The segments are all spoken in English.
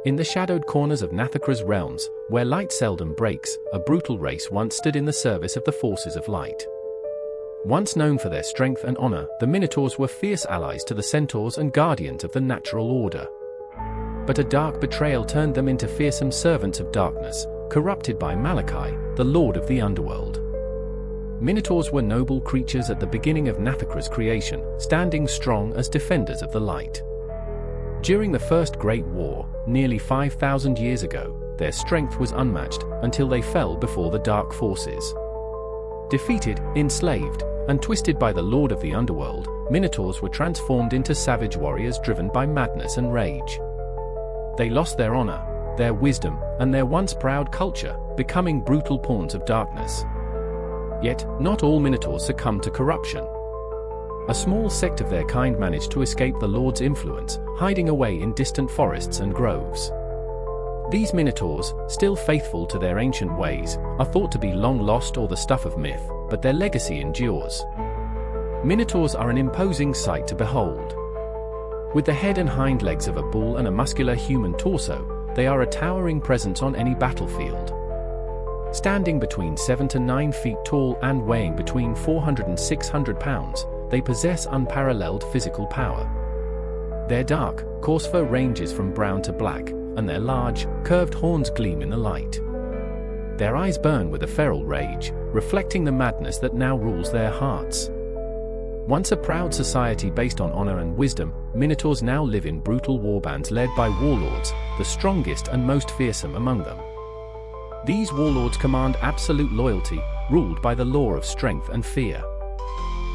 In the shadowed corners of Nathakra's realms, where light seldom breaks, a brutal race once stood in the service of the forces of light. Once known for their strength and honor, the Minotaurs were fierce allies to the centaurs and guardians of the natural order. But a dark betrayal turned them into fearsome servants of darkness, corrupted by Malachi, the lord of the underworld. Minotaurs were noble creatures at the beginning of Nathakra's creation, standing strong as defenders of the light. During the First Great War, nearly 5,000 years ago, their strength was unmatched until they fell before the dark forces. Defeated, enslaved, and twisted by the lord of the underworld, Minotaurs were transformed into savage warriors driven by madness and rage. They lost their honor, their wisdom, and their once proud culture, becoming brutal pawns of darkness. Yet, not all Minotaurs succumbed to corruption. A small sect of their kind managed to escape the Lord's influence, hiding away in distant forests and groves. These Minotaurs, still faithful to their ancient ways, are thought to be long lost or the stuff of myth, but their legacy endures. Minotaurs are an imposing sight to behold. With the head and hind legs of a bull and a muscular human torso, they are a towering presence on any battlefield. Standing between 7 to 9 feet tall and weighing between 400 and 600 pounds, they possess unparalleled physical power. Their dark, coarse fur ranges from brown to black, and their large, curved horns gleam in the light. Their eyes burn with a feral rage, reflecting the madness that now rules their hearts. Once a proud society based on honor and wisdom, Minotaurs now live in brutal warbands led by warlords, the strongest and most fearsome among them. These warlords command absolute loyalty, ruled by the law of strength and fear.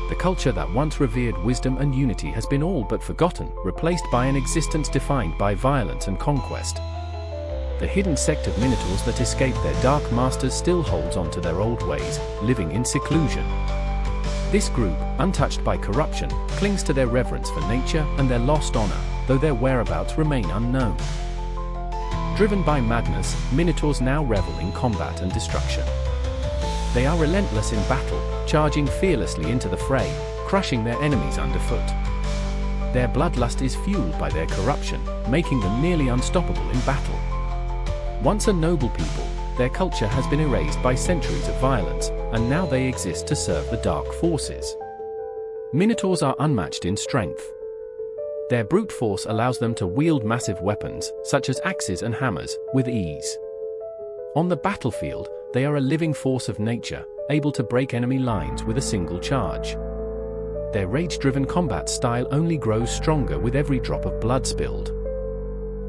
The culture that once revered wisdom and unity has been all but forgotten, replaced by an existence defined by violence and conquest. The hidden sect of Minotaurs that escaped their dark masters still holds on to their old ways, living in seclusion. This group, untouched by corruption, clings to their reverence for nature and their lost honor, though their whereabouts remain unknown. Driven by madness, Minotaurs now revel in combat and destruction. They are relentless in battle, charging fearlessly into the fray, crushing their enemies underfoot. Their bloodlust is fueled by their corruption, making them nearly unstoppable in battle. Once a noble people, their culture has been erased by centuries of violence, and now they exist to serve the dark forces. Minotaurs are unmatched in strength. Their brute force allows them to wield massive weapons, such as axes and hammers, with ease. On the battlefield, they are a living force of nature, able to break enemy lines with a single charge. Their rage-driven combat style only grows stronger with every drop of blood spilled.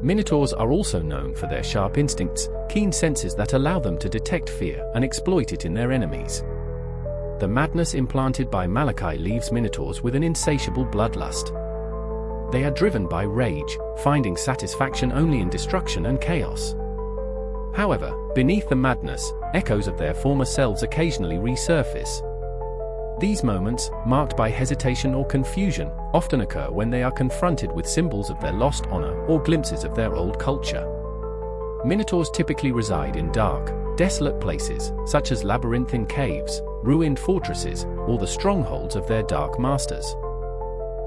Minotaurs are also known for their sharp instincts, keen senses that allow them to detect fear and exploit it in their enemies. The madness implanted by Malachi leaves Minotaurs with an insatiable bloodlust. They are driven by rage, finding satisfaction only in destruction and chaos. However, beneath the madness, echoes of their former selves occasionally resurface. These moments, marked by hesitation or confusion, often occur when they are confronted with symbols of their lost honor or glimpses of their old culture. Minotaurs typically reside in dark, desolate places, such as labyrinthine caves, ruined fortresses, or the strongholds of their dark masters.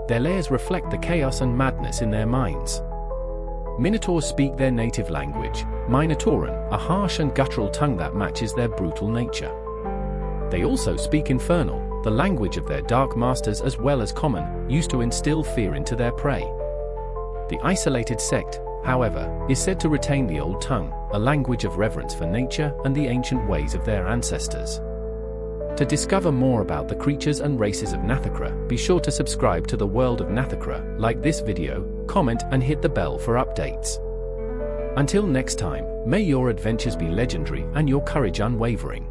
Their lairs reflect the chaos and madness in their minds. Minotaurs speak their native language, Minotauran, a harsh and guttural tongue that matches their brutal nature. They also speak Infernal, the language of their dark masters, as well as Common, used to instill fear into their prey. The isolated sect, however, is said to retain the old tongue, a language of reverence for nature and the ancient ways of their ancestors. To discover more about the creatures and races of Nathakra, be sure to subscribe to the World of Nathakra, like this video, comment and hit the bell for updates. Until next time, may your adventures be legendary and your courage unwavering.